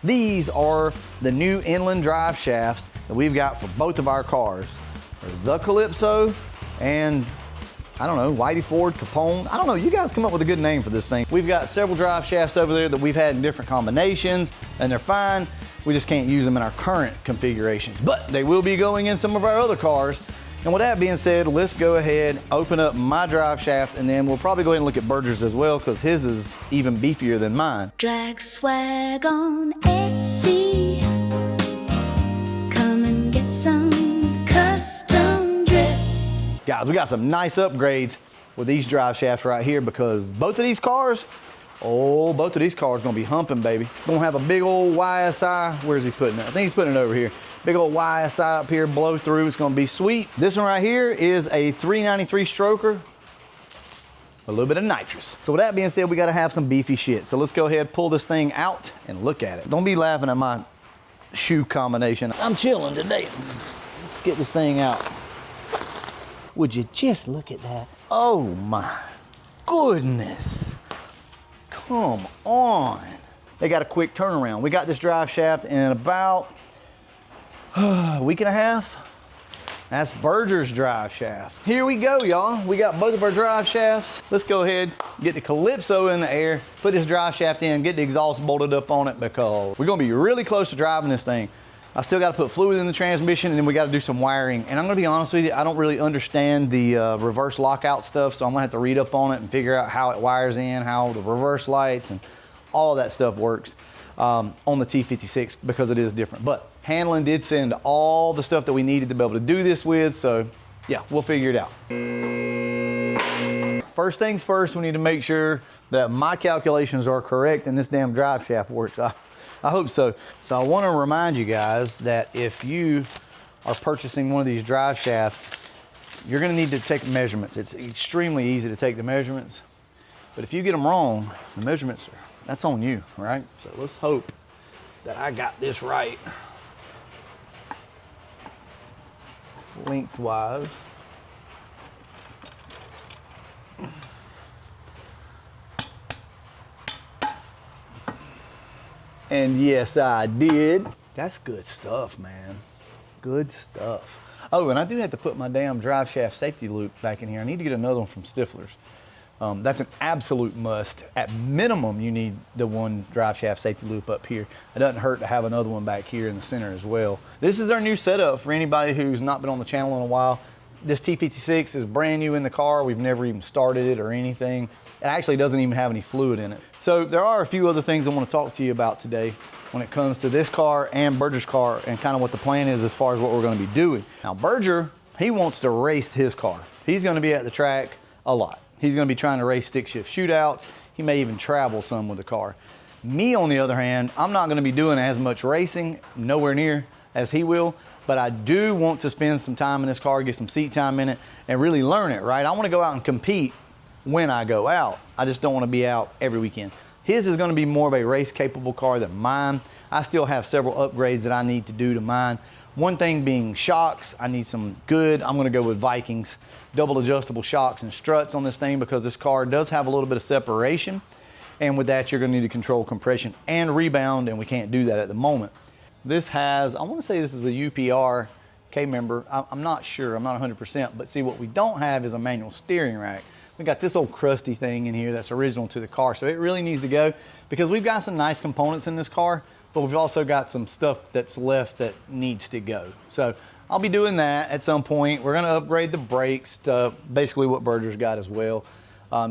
These are the new inland drive shafts that we've got for both of our cars. The Calypso and I don't know, Whitey Ford, Capone. I don't know, you guys come up with a good name for this thing. We've got several drive shafts over there that we've had in different combinations and they're fine. We just can't use them in our current configurations, but they will be going in some of our other cars. And with that being said, let's go ahead, open up my drive shaft, and then we'll probably go ahead and look at Berger's as well, because his is even beefier than mine. Drag swag on Etsy. Come and get some custom drip. Guys, we got some nice upgrades with these drive shafts right here, because both of these cars gonna be humping, baby. Gonna have a big old YSI. Where's he putting it? I think he's putting it over here. Big old YSI up here, blow through. It's gonna be sweet. This one right here is a 393 stroker. A little bit of nitrous. So with that being said, we gotta have some beefy shit. So let's go ahead, pull this thing out and look at it. Don't be laughing at my shoe combination. I'm chilling today. Let's get this thing out. Would you just look at that? Oh my goodness. Come on. They got a quick turnaround. We got this drive shaft in about a week and a half. That's Berger's drive shaft. Here we go, y'all. We got both of our drive shafts. Let's go ahead, get the Calypso in the air, put this drive shaft in, get the exhaust bolted up on it, because we're gonna be really close to driving this thing. I still gotta put fluid in the transmission, and then we gotta do some wiring. And I'm gonna be honest with you, I don't really understand the reverse lockout stuff, so I'm gonna have to read up on it and figure out how it wires in, how the reverse lights and all of that stuff works on the T56, because it is different. But Hanlon did send all the stuff that we needed to be able to do this with, so yeah, we'll figure it out. First things first, we need to make sure that my calculations are correct and this damn drive shaft works. I hope so. So I want to remind you guys that if you are purchasing one of these drive shafts, you're going to need to take measurements. It's extremely easy to take the measurements, but if you get them wrong, the measurements that's on you, right? So let's hope that I got this right. Lengthwise. And yes, I did. That's good stuff, man. Good stuff. Oh, and I do have to put my damn drive shaft safety loop back in here. I need to get another one from Stifler's. That's an absolute must. At minimum, you need the one drive shaft safety loop up here. It doesn't hurt to have another one back here in the center as well. This is our new setup for anybody who's not been on the channel in a while. This T56 is brand new in the car. We've never even started it or anything. It actually doesn't even have any fluid in it. So there are a few other things I want to talk to you about today when it comes to this car and Berger's car, and kind of what the plan is as far as what we're going to be doing. Now Berger, he wants to race his car. He's going to be at the track a lot. He's going to be trying to race stick shift shootouts. He may even travel some with the car. Me, on the other hand, I'm not going to be doing as much racing, nowhere near as he will, but I do want to spend some time in this car, get some seat time in it, and really learn it, right? I want to go out and compete when I go out. I just don't want to be out every weekend. His is going to be more of a race capable car than mine. I still have several upgrades that I need to do to mine. One thing being shocks. I need some good, I'm going to go with Vikings, double adjustable shocks and struts on this thing, because this car does have a little bit of separation. And with that, you're going to need to control compression and rebound, and we can't do that at the moment. This has, I want to say this is a UPR K-member. I'm not sure, I'm not 100%, but see, what we don't have is a manual steering rack. We got this old crusty thing in here that's original to the car, so it really needs to go, because we've got some nice components in this car, but we've also got some stuff that's left that needs to go. So I'll be doing that at some point. We're gonna upgrade the brakes to basically what Berger's got as well,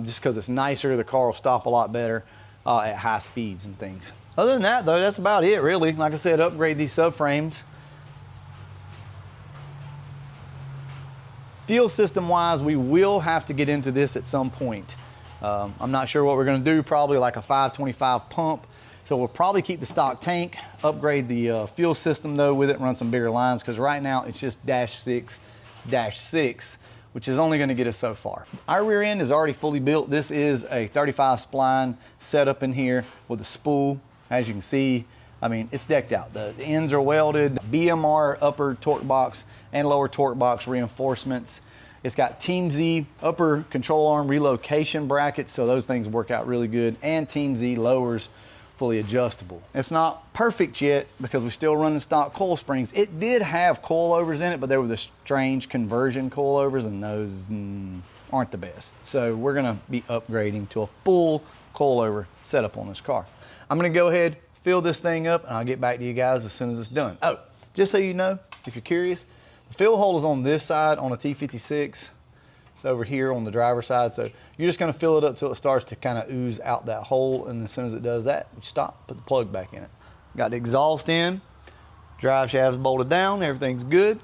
just because it's nicer. The car will stop a lot better at high speeds and things. Other than that though, that's about it really. Like I said, upgrade these subframes. Fuel system wise, we will have to get into this at some point. I'm not sure what we're gonna do, probably like a 525 pump. So we'll probably keep the stock tank, upgrade the fuel system though with it, run some bigger lines, because right now it's just -6, which is only gonna get us so far. Our rear end is already fully built. This is a 35 spline setup in here with a spool. As you can see, I mean, it's decked out. The ends are welded, BMR upper torque box and lower torque box reinforcements. It's got Team Z upper control arm relocation brackets, so those things work out really good, and Team Z lowers fully adjustable. It's not perfect yet because we're still running stock coil springs. It did have coilovers in it, but they were the strange conversion coilovers, and those aren't the best. So we're gonna be upgrading to a full coilover setup on this car. I'm gonna go ahead, fill this thing up, and I'll get back to you guys as soon as it's done. Oh, just so you know, if you're curious, the fill hole is on this side on a T56. It's over here on the driver's side. So you're just gonna fill it up till it starts to kind of ooze out that hole. And as soon as it does that, you stop, put the plug back in it. Got the exhaust in, drive shaft's bolted down, everything's good.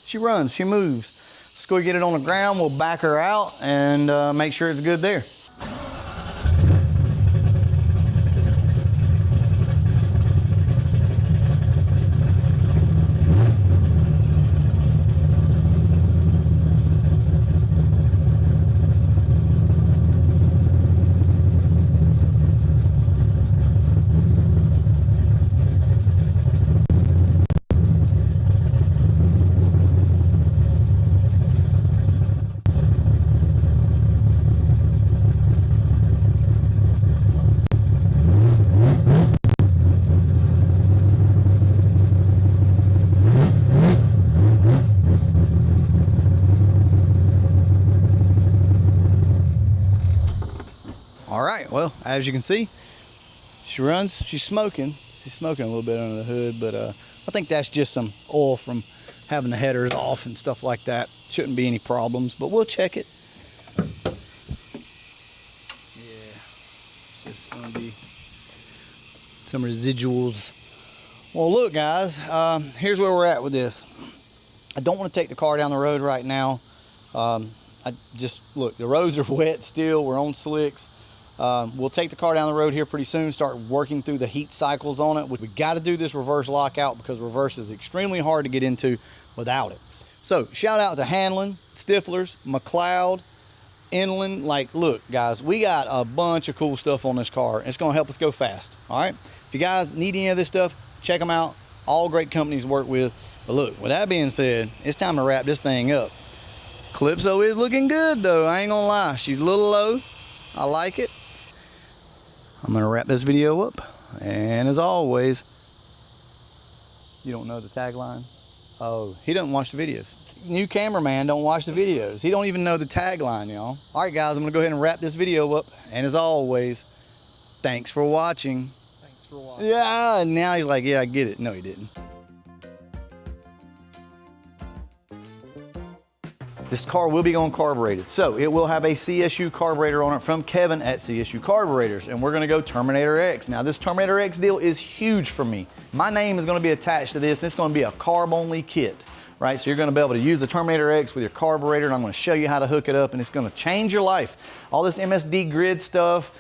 She runs, she moves. Let's go get it on the ground. We'll back her out and make sure it's good there. All right, well, as you can see, she runs, she's smoking. She's smoking a little bit under the hood, but I think that's just some oil from having the headers off and stuff like that. Shouldn't be any problems, but we'll check it. Yeah, it's just gonna be some residuals. Well, look, guys, here's where we're at with this. I don't want to take the car down the road right now. Look, the roads are wet still. We're on slicks. We'll take the car down the road here pretty soon, start working through the heat cycles on it. We got to do this reverse lockout because reverse is extremely hard to get into without it. So shout out to Hanlon, Stiflers, McLeod, Inland. Like, look, guys, we got a bunch of cool stuff on this car. It's going to help us go fast. All right. If you guys need any of this stuff, check them out. All great companies to work with. But look, with that being said, it's time to wrap this thing up. Calypso is looking good though. I ain't gonna lie. She's a little low. I like it. I'm gonna wrap this video up, and as always, you don't know the tagline? Oh, he doesn't watch the videos. New cameraman don't watch the videos. He don't even know the tagline, y'all. All right, guys, I'm gonna go ahead and wrap this video up, and as always, thanks for watching. Thanks for watching. Yeah, and now he's like, yeah, I get it. No, he didn't. This car will be going carbureted, so it will have a CSU carburetor on it from Kevin at CSU Carburetors, and we're gonna go Terminator X. Now, this Terminator X deal is huge for me. My name is gonna be attached to this. It's gonna be a carb-only kit, right? So you're gonna be able to use the Terminator X with your carburetor, and I'm gonna show you how to hook it up, and it's gonna change your life. All this MSD grid stuff,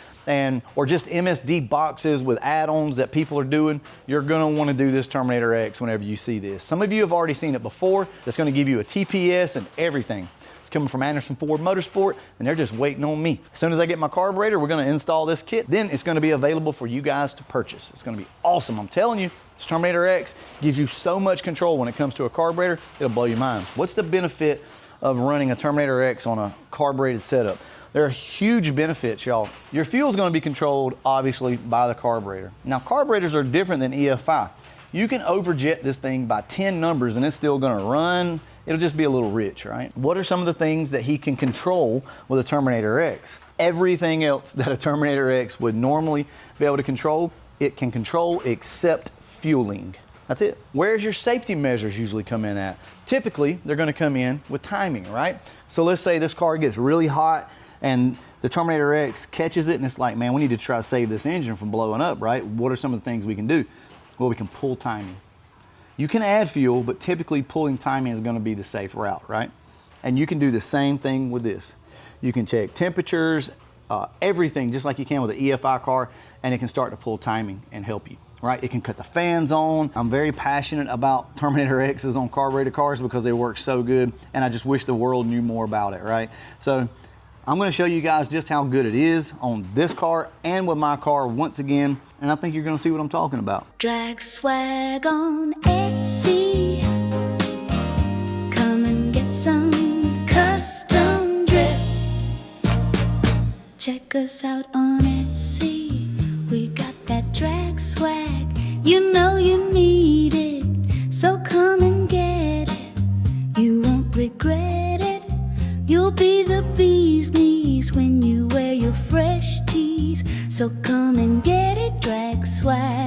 or just MSD boxes with add-ons that people are doing, you're gonna wanna do this Terminator X whenever you see this. Some of you have already seen it before. It's gonna give you a TPS and everything. It's coming from Anderson Ford Motorsport, and they're just waiting on me. As soon as I get my carburetor, we're gonna install this kit. Then it's gonna be available for you guys to purchase. It's gonna be awesome. I'm telling you, this Terminator X gives you so much control when it comes to a carburetor, it'll blow your mind. What's the benefit of running a Terminator X on a carbureted setup? There are huge benefits, y'all. Your fuel's gonna be controlled, obviously, by the carburetor. Now, carburetors are different than EFI. You can overjet this thing by 10 numbers and it's still gonna run. It'll just be a little rich, right? What are some of the things that he can control with a Terminator X? Everything else that a Terminator X would normally be able to control, it can control except fueling. That's it. Where's your safety measures usually come in at? Typically, they're gonna come in with timing, right? So let's say this car gets really hot and the Terminator X catches it and it's like, man, we need to try to save this engine from blowing up, right? What are some of the things we can do? Well, we can pull timing. You can add fuel, but typically pulling timing is gonna be the safe route, right? And you can do the same thing with this. You can check temperatures, everything, just like you can with an EFI car, and it can start to pull timing and help you, right? It can cut the fans on. I'm very passionate about Terminator X's on carbureted cars because they work so good, and I just wish the world knew more about it, right? So I'm gonna show you guys just how good it is on this car and with my car once again, and I think you're gonna see what I'm talking about. Drag swag on Etsy. Come and get some custom drip. Check us out on Etsy. We got that drag swag. You know you need it, so come and get it. You won't regret it. You'll be the bee's knees when you wear your fresh tees. So come and get it, drag swag.